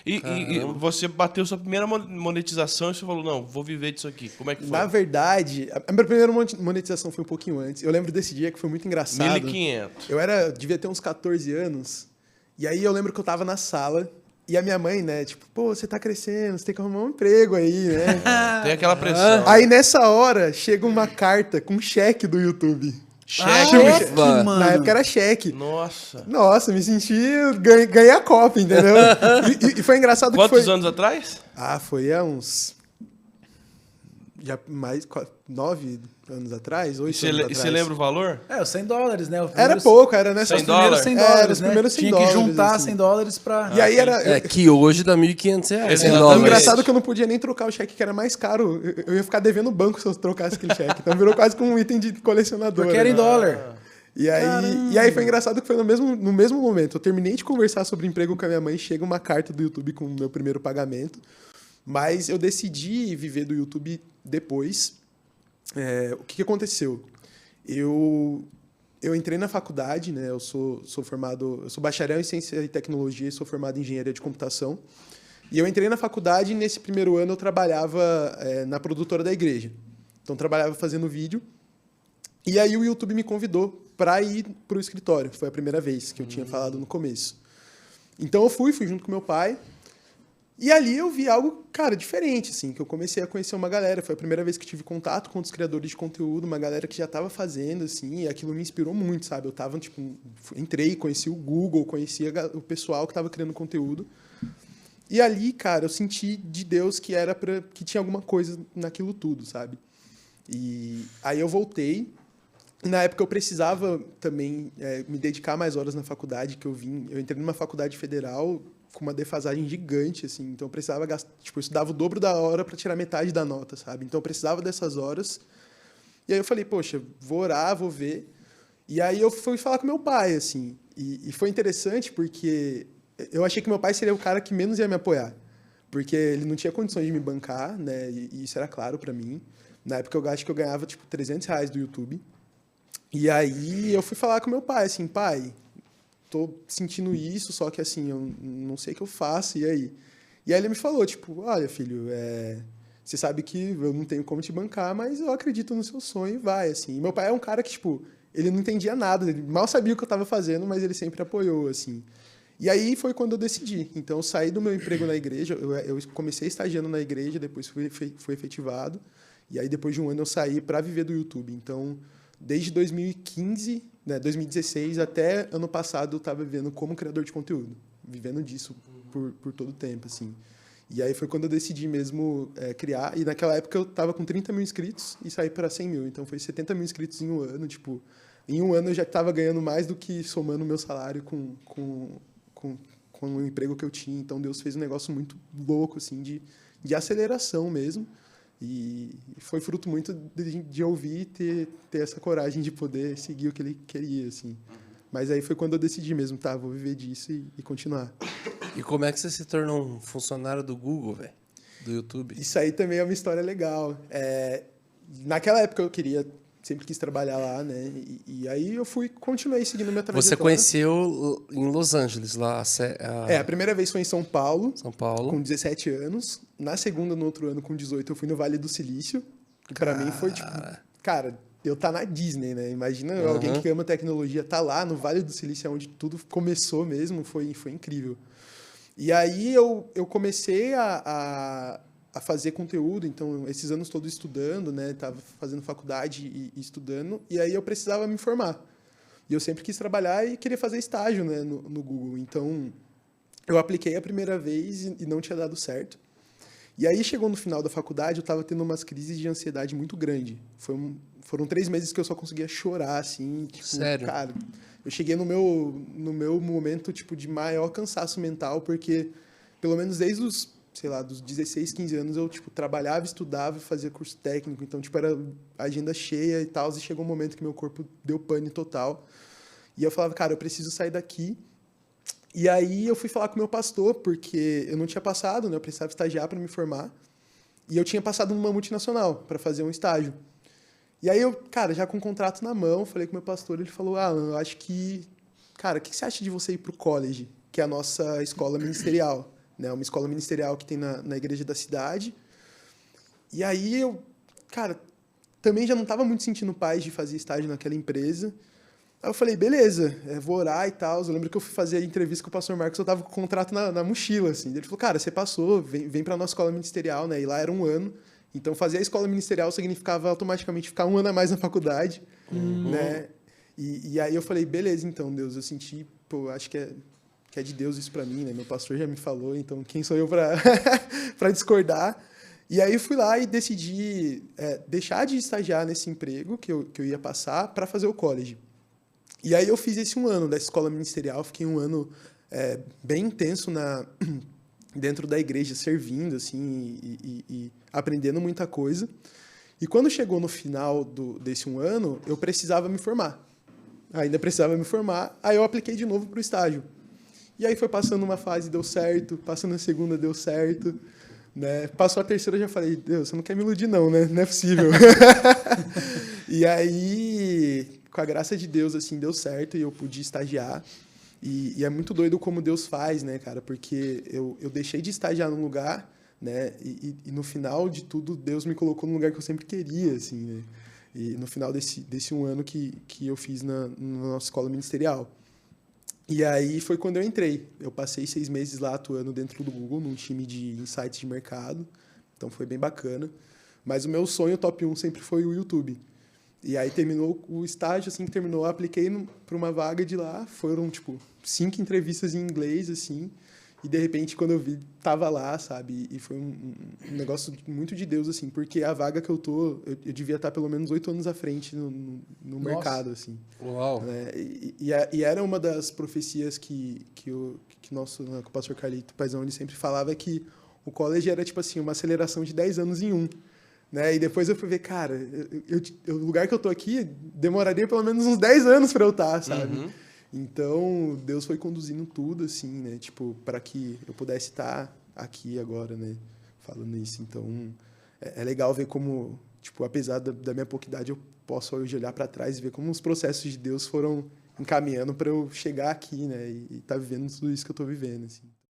E você bateu sua primeira monetização e você falou, não, vou viver disso aqui. Como é que foi? Na verdade, a minha primeira monetização foi um pouquinho antes. Eu lembro desse dia que foi muito engraçado. 1.500. Devia ter uns 14 anos. E aí eu lembro que eu tava na sala e a minha mãe, né, tipo, pô, você tá crescendo, você tem que arrumar um emprego aí, né? Tem aquela pressão. Aí nessa hora chega uma carta com cheque do YouTube. Cheque, mano. Na época era cheque. Nossa. Nossa, me senti. Ganhei a Copa, entendeu? E foi engraçado Quantos que foi. anos atrás? Foi há uns. Já mais 9 anos atrás, 8 anos E atrás. você lembra o valor? Os $100, né? Era pouco, era nessa. $100? Primeiros $100, Era, os né? primeiros Tinha $100, que juntar assim. $100 pra... E aí era. Que hoje dá R$1.500. Exatamente. em O dólares. engraçado é que eu não podia nem trocar o cheque, que era mais caro. Eu ia ficar devendo o banco se eu trocasse aquele cheque. Então virou quase como um item de colecionador. Porque era em né? dólar. E aí foi engraçado que foi no mesmo momento. Eu terminei de conversar sobre emprego com a minha mãe, chega uma carta do YouTube com o meu primeiro pagamento. Mas eu decidi viver do YouTube depois. O que aconteceu? Eu entrei na faculdade, né? Eu sou formado, eu sou bacharel em ciência e tecnologia e sou formado em engenharia de computação. E eu entrei na faculdade e nesse primeiro ano eu trabalhava na produtora da igreja. Então trabalhava fazendo vídeo. E aí o YouTube me convidou para ir para o escritório. Foi a primeira vez que eu tinha falado no começo. Então eu fui junto com meu pai. E ali eu vi algo, cara, diferente, assim, que eu comecei a conhecer uma galera. Foi a primeira vez que tive contato com os criadores de conteúdo, uma galera que já estava fazendo, assim, e aquilo me inspirou muito, sabe? Eu tava, tipo, entrei, conheci o Google, conhecia o pessoal que estava criando conteúdo. E ali, cara, eu senti de Deus que que tinha alguma coisa naquilo tudo, sabe? E aí eu voltei. Na época eu precisava também me dedicar mais horas na faculdade, que eu entrei numa faculdade federal com uma defasagem gigante, assim, então eu precisava gastar, tipo, eu estudava o dobro da hora para tirar metade da nota, sabe? Então eu precisava dessas horas. E aí eu falei, poxa, vou orar, vou ver. E aí eu fui falar com meu pai, assim, e foi interessante porque eu achei que meu pai seria o cara que menos ia me apoiar, porque ele não tinha condições de me bancar, né? E isso era claro para mim. Na época eu acho que eu ganhava tipo R$300 do YouTube. E aí eu fui falar com meu pai, assim, pai, tô sentindo isso, só que assim, eu não sei o que eu faço, e aí? E aí ele me falou, tipo, olha, filho, você sabe que eu não tenho como te bancar, mas eu acredito no seu sonho e vai, assim. E meu pai é um cara que, tipo, ele não entendia nada, ele mal sabia o que eu estava fazendo, mas ele sempre apoiou, assim. E aí foi quando eu decidi. Então, eu saí do meu emprego na igreja, eu comecei estagiando na igreja, depois fui efetivado, e aí depois de um ano eu saí para viver do YouTube. Então, desde 2015, né, 2016 até ano passado eu estava vivendo como criador de conteúdo, vivendo disso por todo o tempo, assim. E aí foi quando eu decidi mesmo criar, e naquela época eu estava com 30 mil inscritos e saí para 100 mil, então foi 70 mil inscritos em um ano, tipo, em um ano eu já estava ganhando mais do que somando o meu salário com o emprego que eu tinha, então Deus fez um negócio muito louco, assim, de aceleração mesmo. E foi fruto muito de ouvir e ter essa coragem de poder seguir o que ele queria, assim. Mas aí foi quando eu decidi mesmo, tá, vou viver disso e continuar. E como é que você se tornou um funcionário do Google, velho? Do YouTube? Isso aí também é uma história legal. Naquela época eu sempre quis trabalhar lá, né? E aí eu continuei seguindo minha trajetória. Você conheceu em Los Angeles, lá? A primeira vez foi em São Paulo. São Paulo. Com 17 anos. Na segunda, no outro ano, com 18, eu fui no Vale do Silício. Que pra mim foi, tipo... Cara, eu tá na Disney, né? Imagina alguém que ama tecnologia tá lá no Vale do Silício, onde tudo começou mesmo. Foi incrível. E aí eu comecei a fazer conteúdo, então esses anos todos estudando, né, tava fazendo faculdade e estudando, e aí eu precisava me formar. E eu sempre quis trabalhar e queria fazer estágio, né, no Google. Então eu apliquei a primeira vez e não tinha dado certo. E aí chegou no final da faculdade, eu estava tendo umas crises de ansiedade muito grande. Foram 3 meses que eu só conseguia chorar, assim, tipo, sério? Cara, eu cheguei no meu momento tipo de maior cansaço mental, porque pelo menos desde dos 16, 15 anos, eu, tipo, trabalhava, estudava e fazia curso técnico. Então, tipo, era agenda cheia e tal. E chegou um momento que meu corpo deu pane total. E eu falava, cara, eu preciso sair daqui. E aí eu fui falar com o meu pastor, porque eu não tinha passado, né? Eu precisava estagiar para me formar. E eu tinha passado numa multinacional para fazer um estágio. E aí eu, cara, já com o contrato na mão, falei com o meu pastor, ele falou, eu acho que... Cara, o que você acha de você ir pro college, que é a nossa escola ministerial? né? Uma escola ministerial que tem na igreja da cidade. E aí eu, cara, também já não estava muito sentindo paz de fazer estágio naquela empresa. Aí eu falei, beleza, vou orar e tal. Eu lembro que eu fui fazer a entrevista com o pastor Marcos, eu tava com o contrato na mochila, assim. Ele falou, cara, você passou, vem pra nossa escola ministerial, né? E lá era 1 ano. Então, fazer a escola ministerial significava automaticamente ficar 1 ano a mais na faculdade, né? E aí eu falei, beleza, então, Deus, eu senti, pô, acho que é de Deus isso pra mim, né? Meu pastor já me falou, então quem sou eu pra discordar? E aí eu fui lá e decidi deixar de estagiar nesse emprego que eu ia passar para fazer o college. E aí eu fiz esse 1 ano da escola ministerial, fiquei 1 ano bem intenso dentro da igreja, servindo, assim, e aprendendo muita coisa. E quando chegou no final desse 1 ano, eu precisava me formar. Ainda precisava me formar, aí eu apliquei de novo para o estágio. E aí foi passando uma fase, deu certo, passando a segunda, deu certo, né? Passou a terceira, eu já falei, Deus, você não quer me iludir não, né? Não é possível. E aí, com a graça de Deus, assim, deu certo e eu pude estagiar. E é muito doido como Deus faz, né, cara? Porque eu deixei de estagiar num lugar, né? E no final de tudo, Deus me colocou num lugar que eu sempre queria, assim, né? E no final desse 1 ano que eu fiz na nossa escola ministerial. E aí foi quando eu entrei. Eu passei 6 meses lá atuando dentro do Google, num time de insights de mercado. Então foi bem bacana. Mas o meu sonho top 1 sempre foi o YouTube. E aí terminou o estágio, assim que terminou, eu apliquei para uma vaga de lá. Foram, 5 entrevistas em inglês, assim. E, de repente, quando eu vi, tava lá, sabe? E foi um negócio muito de Deus, assim. Porque a vaga que eu tô, eu devia estar pelo menos 8 anos à frente no mercado, assim. Uau! Né? E era uma das profecias que o pastor Carlito Paizão, ele sempre falava que o college era, assim, uma aceleração de 10 anos em 1. Né? E depois eu fui ver, cara, o lugar que eu tô aqui demoraria pelo menos uns 10 anos para eu estar, sabe? Então, Deus foi conduzindo tudo, assim, né? Para que eu pudesse estar aqui agora, né? Falando isso. Então, é legal ver como, apesar da minha pouca idade, eu posso hoje olhar para trás e ver como os processos de Deus foram encaminhando para eu chegar aqui, né? E estar vivendo tudo isso que eu tô vivendo, assim.